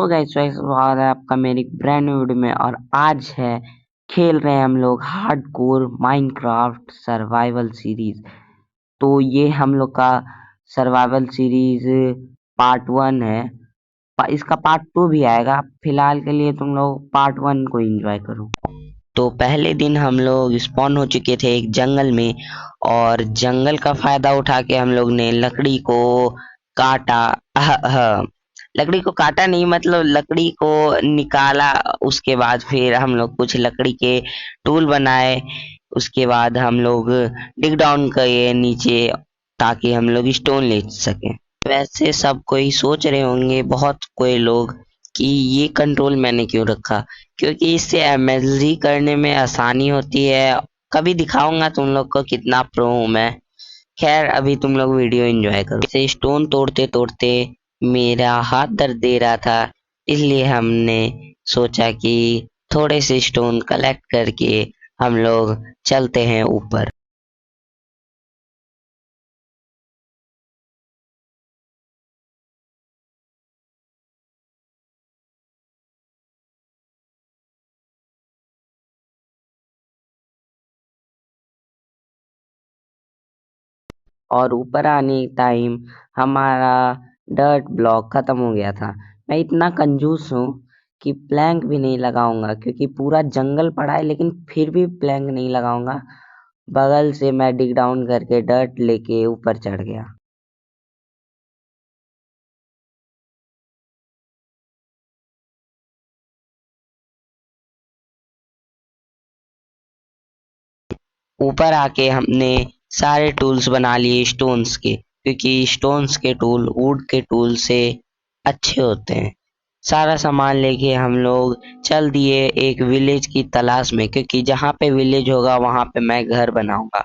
Guys स्वागत है आपका मेरी ब्रांड न्यू वीडियो में। और आज है खेल रहे हैं हम लोग हार्डकोर माइनक्राफ्ट सर्वाइवल सीरीज। तो ये हम लोग का सर्वाइवल सीरीज पार्ट 1 है। इसका पार्ट 2 भी आएगा। फिलहाल के लिए तुम लोग पार्ट 1 को एंजॉय करो। तो पहले दिन हम लोग स्पॉन हो चुके थे एक जंगल में, और जंगल का फायदा उठा के हम लोग ने लकड़ी को काटा। लकड़ी को काटा नहीं, मतलब लकड़ी को निकाला। उसके बाद फिर हम लोग कुछ लकड़ी के टूल बनाए। उसके बाद हम लोग डिग डाउन किए नीचे, ताकि हम लोग स्टोन ले सकें। वैसे सब कोई सोच रहे होंगे, बहुत कोई लोग, कि ये कंट्रोल मैंने क्यों रखा, क्योंकि इससे एमएलजी करने में आसानी होती है। कभी दिखाऊंगा तुम लोग को कितना प्रो हूं मैं। खैर अभी तुम लोग वीडियो एंजॉय करो। इसे स्टोन तोड़ते तोड़ते मेरा हाथ दर्द दे रहा था, इसलिए हमने सोचा कि थोड़े से स्टोन कलेक्ट करके हम लोग चलते हैं ऊपर। और ऊपर आने टाइम हमारा डर्ट ब्लॉक खत्म हो गया था। मैं इतना कंजूस हूँ कि प्लैंक भी नहीं लगाऊंगा, क्योंकि पूरा जंगल पड़ा है, लेकिन फिर भी प्लैंक नहीं लगाऊंगा। बगल से मैं डिग डाउन करके डर्ट लेके ऊपर चढ़ गया। ऊपर आके हमने सारे टूल्स बना लिए स्टोन्स के, क्योंकि स्टोन्स के टूल वुड के टूल से अच्छे होते हैं। सारा सामान लेके हम लोग चल दिए एक विलेज की तलाश में, क्योंकि जहाँ पे विलेज होगा वहाँ पे मैं घर बनाऊंगा।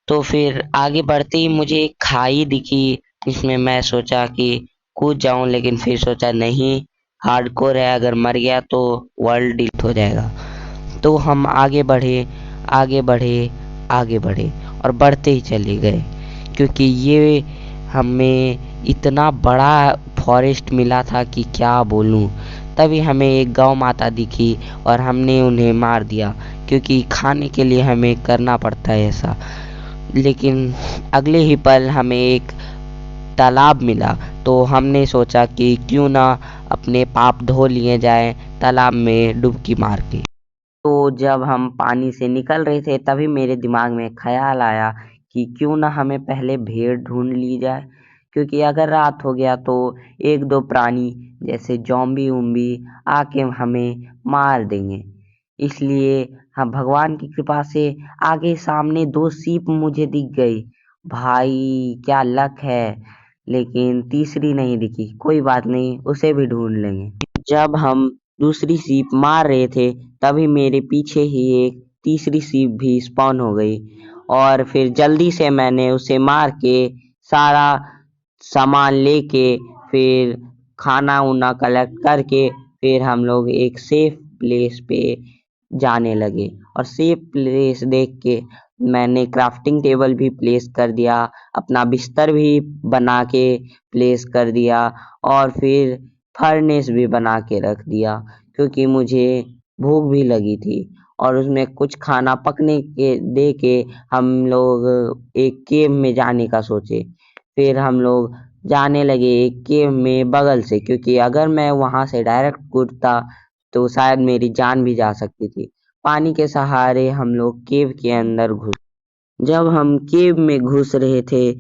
तो फिर आगे बढ़ते ही मुझे एक खाई दिखी, जिसमें मैं सोचा कि कूद जाऊं, लेकिन फिर सोचा नहीं, हार्डकोर है, अगर मर गया तो वर्ल्ड डिलीट हो जाएगा। तो हम आगे बढ़े, आगे बढ़े, आगे बढ़े, और बढ़ते ही चले गए, क्योंकि ये हमें इतना बड़ा फॉरेस्ट मिला था कि क्या बोलूं। तभी हमें एक गौ माता दिखी और हमने उन्हें मार दिया, क्योंकि खाने के लिए हमें करना पड़ता है ऐसा। लेकिन अगले ही पल हमें एक तालाब मिला, तो हमने सोचा कि क्यों ना अपने पाप धो लिए जाए तालाब में डुबकी मार के। तो जब हम पानी से निकल रहे थे, तभी मेरे दिमाग में ख्याल आया कि क्यों ना हमें पहले भेड़ ढूंढ ली जाए, क्योंकि अगर रात हो गया तो एक दो प्राणी जैसे ज़ॉम्बी उम्बी आके हमें मार देंगे। इसलिए हम भगवान की कृपा से आगे सामने 2 सीप मुझे दिख गई। भाई क्या लक है। लेकिन तीसरी नहीं दिखी। कोई बात नहीं, उसे भी ढूंढ लेंगे। जब हम दूसरी सीप मार रहे थे, तभी मेरे पीछे ही एक तीसरी सीप भी स्पॉन हो गई, और फिर जल्दी से मैंने उसे मार के सारा सामान लेके फिर खाना उना कलेक्ट करके फिर हम लोग एक सेफ प्लेस पे जाने लगे। और सेफ प्लेस देख के मैंने क्राफ्टिंग टेबल भी प्लेस कर दिया, अपना बिस्तर भी बना के प्लेस कर दिया, और फिर फर्नेस भी बना के रख दिया, क्योंकि मुझे भूख भी लगी थी। और उसमें कुछ खाना पकने के दे के हम लोग एक केव में जाने का सोचे। फिर हम लोग जाने लगे एक केव में बगल से, क्योंकि अगर मैं वहां से डायरेक्ट कूदता तो शायद मेरी जान भी जा सकती थी। पानी के सहारे हम लोग केव के अंदर घुस। जब हम केव में घुस रहे थे,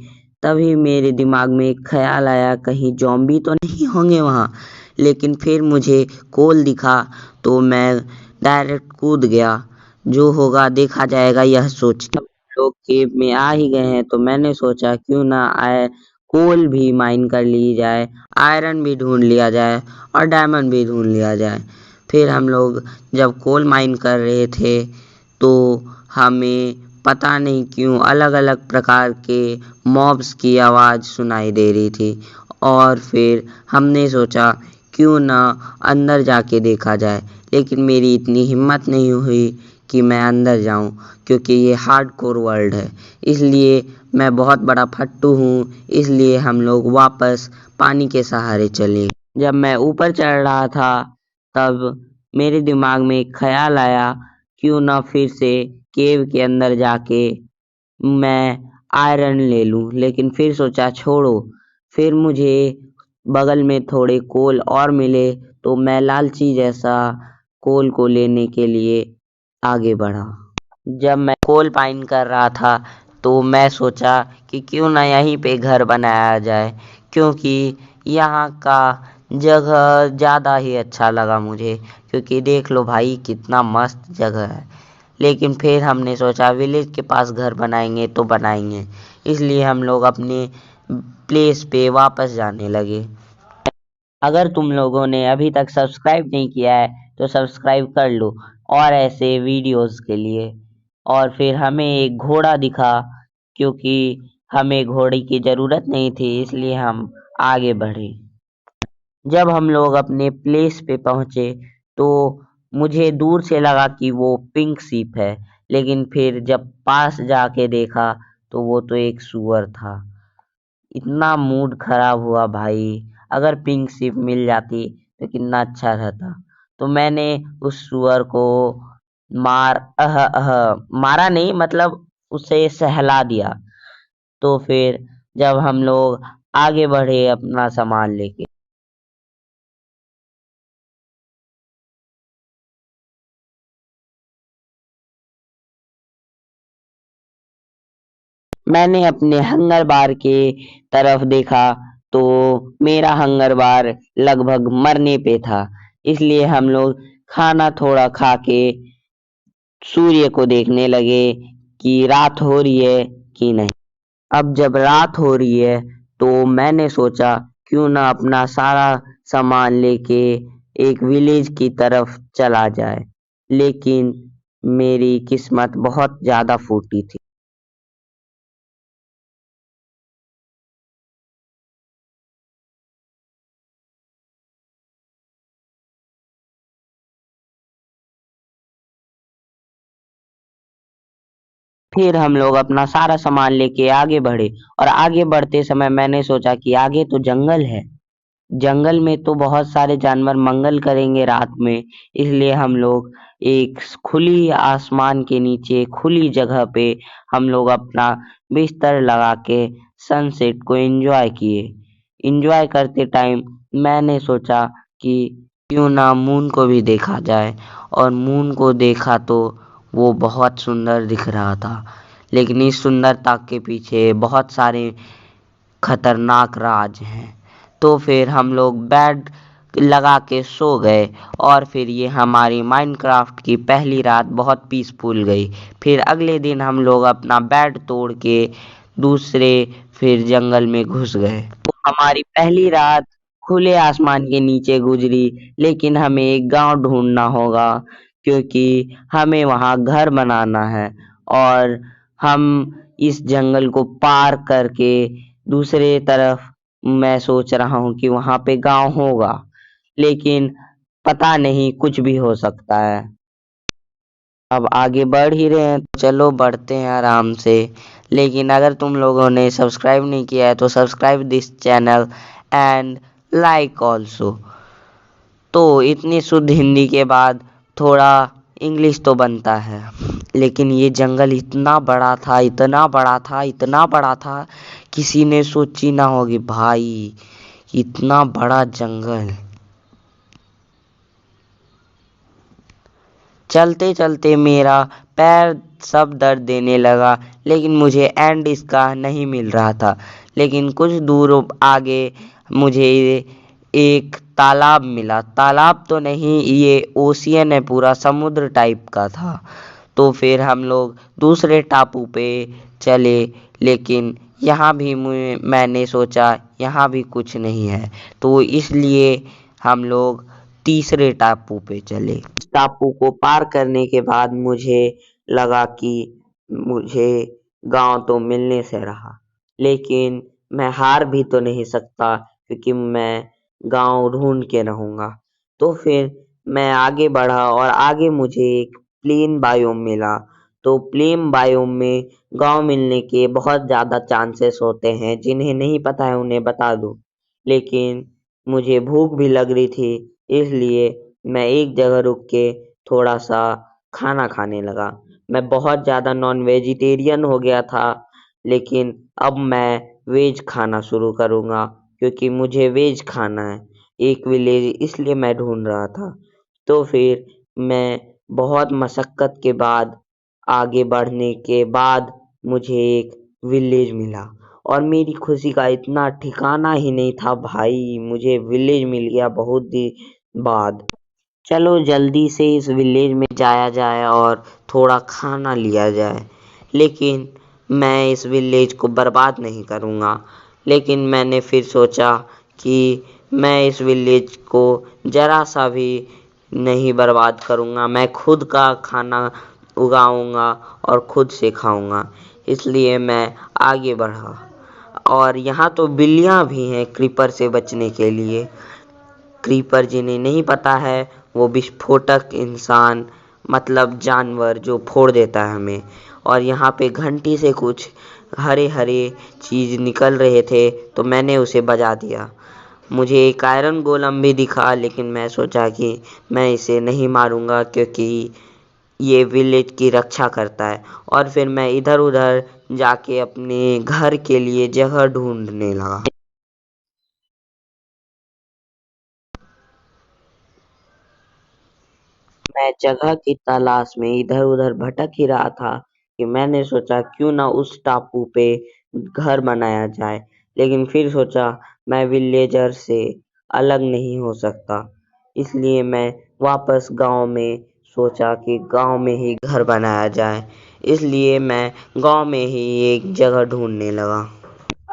तभी मेरे दिमाग में एक ख्याल आया, कहीं ज़ॉम्बी तो नहीं होंगे वहाँ। लेकिन फिर मुझे कोल दिखा, तो मैं डायरेक्ट कूद गया। जो होगा देखा जाएगा, यह सोच के लोग केव में आ ही गए हैं, तो मैंने सोचा क्यों ना आए कोल भी माइन कर ली जाए, आयरन भी ढूंढ लिया जाए, और डायमंड भी ढूंढ लिया जाए। फिर हम लोग जब कोल माइन कर रहे थे, तो हमें पता नहीं क्यों अलग-अलग प्रकार के मॉब्स की आवाज़ सुनाई दे रही थी, और फिर हमने सोचा क्यों ना अंदर जाके देखा जाए। लेकिन मेरी इतनी हिम्मत नहीं हुई कि मैं अंदर जाऊं, क्योंकि ये हार्डकोर वर्ल्ड है। इसलिए मैं बहुत बड़ा फट्टू हूँ, इसलिए हम लोग वापस पानी के सहारे चले। जब मैं ऊपर चढ़ रहा था तब मेरे दिमाग में एक ख्याल आया, क्यों ना फिर से केव के अंदर जाके मैं आयरन ले लूं, लेकिन फिर सोचा छोड़ो। फिर मुझे बगल में थोड़े कोल और मिले तो मैं लालची जैसा कोल को लेने के लिए आगे बढ़ा। जब मैं कोल पाइन कर रहा था तो मैं सोचा कि क्यों ना यहीं पे घर बनाया जाए, क्योंकि यहाँ का जगह ज़्यादा ही अच्छा लगा मुझे, क्योंकि देख लो भाई कितना मस्त जगह है। लेकिन फिर हमने सोचा विलेज के पास घर बनाएंगे तो बनाएंगे, इसलिए हम लोग अपने प्लेस पे वापस जाने लगे। अगर तुम लोगों ने अभी तक सब्सक्राइब नहीं किया है तो सब्सक्राइब कर लो और ऐसे वीडियोस के लिए। और फिर हमें एक घोड़ा दिखा, क्योंकि हमें घोड़े की ज़रूरत नहीं थी, इसलिए हम आगे बढ़े। जब हम लोग अपने प्लेस पे पहुंचे तो मुझे दूर से लगा कि वो पिंक शीप है, लेकिन फिर जब पास जाके देखा तो वो तो एक सूअर था। इतना मूड खराब हुआ भाई, अगर पिंक शीप मिल जाती तो कितना अच्छा रहता। तो मैंने उस सूअर को मारा नहीं, मतलब उसे सहला दिया। तो फिर जब हम लोग आगे बढ़े अपना सामान लेके, मैंने अपने हंगर बार के तरफ देखा तो मेरा हंगर बार लगभग मरने पे था, इसलिए हम लोग खाना थोड़ा खा के सूर्य को देखने लगे कि रात हो रही है कि नहीं। अब जब रात हो रही है तो मैंने सोचा क्यों ना अपना सारा सामान लेके एक विलेज की तरफ चला जाए, लेकिन मेरी किस्मत बहुत ज़्यादा फूटी थी। फिर हम लोग अपना सारा सामान लेके आगे बढ़े और आगे बढ़ते समय मैंने सोचा कि आगे तो जंगल है। जंगल में तो बहुत सारे जानवर मंगल करेंगे रात में, इसलिए हम लोग एक खुली आसमान के नीचे खुली जगह पे हम लोग अपना बिस्तर लगा के सनसेट को एंजॉय किए। एंजॉय करते टाइम मैंने सोचा कि क्यों ना मून को भी देखा जाए, और मून को देखा तो वो बहुत सुंदर दिख रहा था, लेकिन इस सुंदरता के पीछे बहुत सारे खतरनाक राज हैं। तो फिर हम लोग बेड लगा के सो गए और फिर ये हमारी माइनक्राफ्ट की पहली रात बहुत पीसफुल गई। फिर अगले दिन हम लोग अपना बेड तोड़ के दूसरे फिर जंगल में घुस गए। तो हमारी पहली रात खुले आसमान के नीचे गुजरी, लेकिन हमें एक गांव ढूंढना होगा, क्योंकि हमें वहां घर बनाना है और हम इस जंगल को पार करके दूसरे तरफ मैं सोच रहा हूँ कि वहां पे गांव होगा, लेकिन पता नहीं कुछ भी हो सकता है। अब आगे बढ़ ही रहे हैं तो चलो बढ़ते हैं आराम से। लेकिन अगर तुम लोगों ने सब्सक्राइब नहीं किया है तो subscribe this channel and like also. तो इतनी शुद्ध हिंदी के बाद थोड़ा इंग्लिश तो बनता है, लेकिन ये जंगल इतना बड़ा था, इतना बड़ा था, इतना बड़ा था, किसी ने सोची ना होगी भाई, इतना बड़ा जंगल। चलते चलते मेरा पैर सब दर्द देने लगा, लेकिन मुझे एंड इसका नहीं मिल रहा था। लेकिन कुछ दूर आगे मुझे एक तालाब मिला, तालाब तो नहीं, ये ओशियन है, पूरा समुद्र टाइप का था। तो फिर हम लोग दूसरे टापू पे चले, लेकिन यहाँ भी मैंने सोचा यहाँ भी कुछ नहीं है, तो इसलिए हम लोग तीसरे टापू पे चले। इस टापू को पार करने के बाद मुझे लगा कि मुझे गांव तो मिलने से रहा, लेकिन मैं हार भी तो नहीं सकता, क्योंकि मैं गांव ढूंढ के रहूंगा। तो फिर मैं आगे बढ़ा और आगे मुझे एक प्लेन बायोम मिला। तो प्लेन बायोम में गांव मिलने के बहुत ज़्यादा चांसेस होते हैं, जिन्हें नहीं पता है उन्हें बता दूं। लेकिन मुझे भूख भी लग रही थी, इसलिए मैं एक जगह रुक के थोड़ा सा खाना खाने लगा। मैं बहुत ज़्यादा नॉन वेजिटेरियन हो गया था, लेकिन अब मैं वेज खाना शुरू करूँगा क्योंकि मुझे वेज खाना है। एक विलेज इसलिए मैं ढूंढ रहा था। तो फिर मैं बहुत मशक्कत के बाद आगे बढ़ने के बाद मुझे एक विलेज मिला और मेरी खुशी का इतना ठिकाना ही नहीं था भाई, मुझे विलेज मिल गया बहुत दिन बाद। चलो जल्दी से इस विलेज में जाया जाए और थोड़ा खाना लिया जाए। लेकिन मैं इस विलेज को बर्बाद नहीं करूँगा। लेकिन मैंने फिर सोचा कि मैं इस विलेज को ज़रा सा भी नहीं बर्बाद करूँगा। मैं खुद का खाना उगाऊँगा और खुद से खाऊँगा। इसलिए मैं आगे बढ़ा और यहाँ तो बिल्लियाँ भी हैं क्रीपर से बचने के लिए। क्रीपर जिन्हें नहीं पता है, वो विस्फोटक इंसान मतलब जानवर जो फोड़ देता है हमें। और यहाँ पे घंटी से कुछ हरे हरे चीज निकल रहे थे, तो मैंने उसे बजा दिया। मुझे एक आयरन गोलम भी दिखा, लेकिन मैं सोचा कि मैं इसे नहीं मारूंगा क्योंकि ये विलेज की रक्षा करता है। और फिर मैं इधर उधर जाके अपने घर के लिए जगह ढूंढने लगा। मैं जगह की तलाश में इधर-उधर भटक ही रहा था कि मैंने सोचा क्यों ना उस टापू पे घर बनाया जाए। लेकिन फिर सोचा मैं विलेजर से अलग नहीं हो सकता। इसलिए मैं वापस गांव में सोचा कि गांव में ही घर बनाया जाए। इसलिए मैं गांव में ही एक जगह ढूंढने लगा।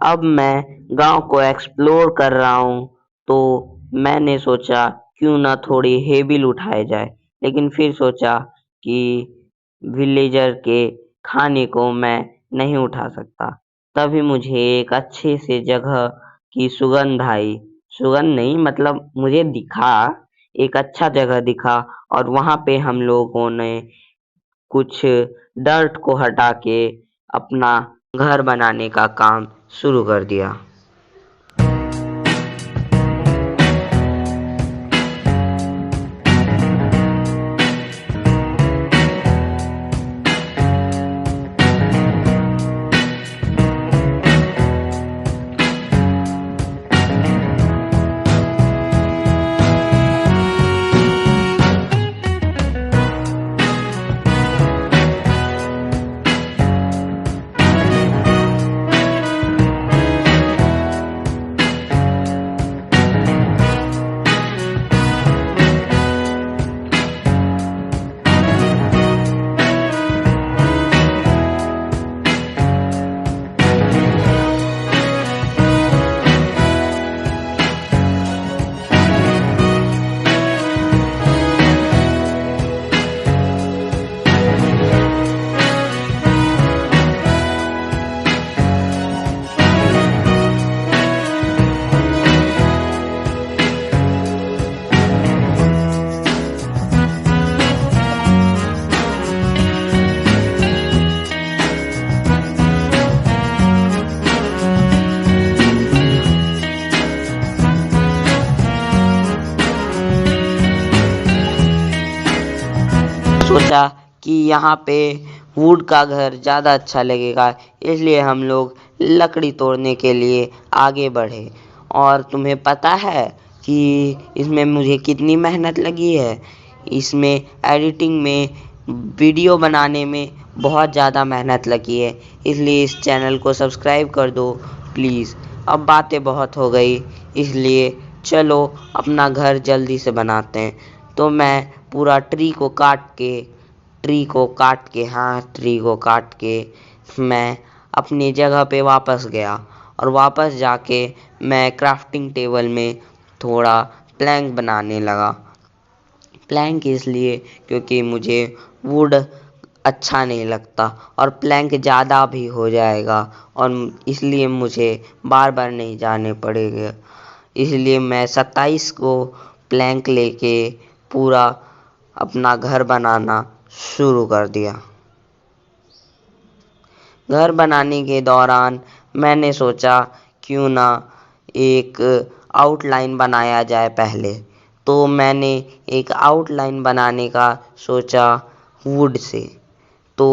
अब मैं गांव को एक्सप्लोर कर रहा हूँ, तो मैंने सोचा क्यों ना थोड़ी हेबिल उठाए जाए। लेकिन फिर सोचा कि विलेजर के खाने को मैं नहीं उठा सकता। तभी मुझे एक अच्छे से जगह की सुगंध आई। सुगंध नहीं मतलब मुझे दिखा, एक अच्छा जगह दिखा और वहाँ पे हम लोगों ने कुछ डर्ट को हटा के अपना घर बनाने का काम शुरू कर दिया। सोचा कि यहाँ पे वुड का घर ज़्यादा अच्छा लगेगा, इसलिए हम लोग लकड़ी तोड़ने के लिए आगे बढ़े। और तुम्हें पता है कि इसमें मुझे कितनी मेहनत लगी है? इसमें एडिटिंग में, वीडियो बनाने में बहुत ज़्यादा मेहनत लगी है। इसलिए इस चैनल को सब्सक्राइब कर दो प्लीज़। अब बातें बहुत हो गई, इसलिए चलो अपना घर जल्दी से बनाते हैं। तो मैं पूरा ट्री को काट के मैं अपनी जगह पे वापस गया और वापस जाके मैं क्राफ्टिंग टेबल में थोड़ा प्लैंक बनाने लगा। प्लैंक इसलिए क्योंकि मुझे वुड अच्छा नहीं लगता और प्लैंक ज़्यादा भी हो जाएगा और इसलिए मुझे बार बार नहीं जाने पड़ेगा। इसलिए मैं 27 को प्लैंक लेके पूरा अपना घर बनाना शुरू कर दिया। घर बनाने के दौरान मैंने सोचा क्यों ना एक आउटलाइन बनाया जाए पहले। तो मैंने एक आउटलाइन बनाने का सोचा वुड से। तो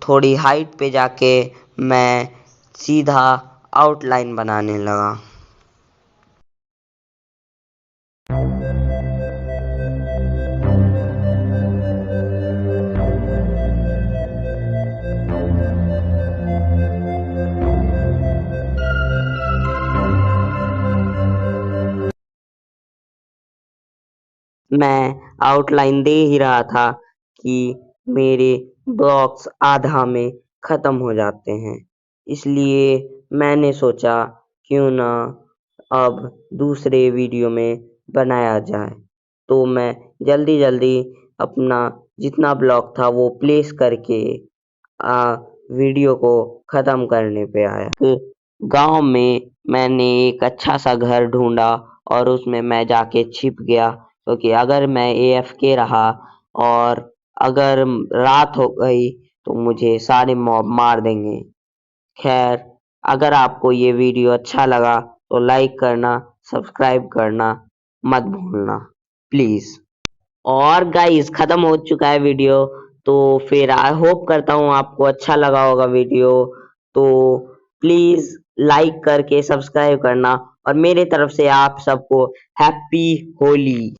थोड़ी हाइट पे जाके मैं सीधा आउटलाइन बनाने लगा। मैं आउटलाइन दे ही रहा था कि मेरे ब्लॉक्स आधा में खत्म हो जाते हैं। इसलिए मैंने सोचा क्यों ना अब दूसरे वीडियो में बनाया जाए। तो मैं जल्दी जल्दी अपना जितना ब्लॉक था वो प्लेस करके वीडियो को खत्म करने पे आया। गांव में मैंने एक अच्छा सा घर ढूंढा और उसमें मैं जाके छिप गया, क्योंकि अगर मैं AFK रहा और अगर रात हो गई तो मुझे सारे मॉब मार देंगे। खैर, अगर आपको ये वीडियो अच्छा लगा तो लाइक करना, सब्सक्राइब करना मत भूलना प्लीज। और गाइस खत्म हो चुका है वीडियो, तो फिर आई होप करता हूँ आपको अच्छा लगा होगा वीडियो। तो प्लीज लाइक करके सब्सक्राइब करना और मेरे तरफ से आप सबको हैप्पी होली।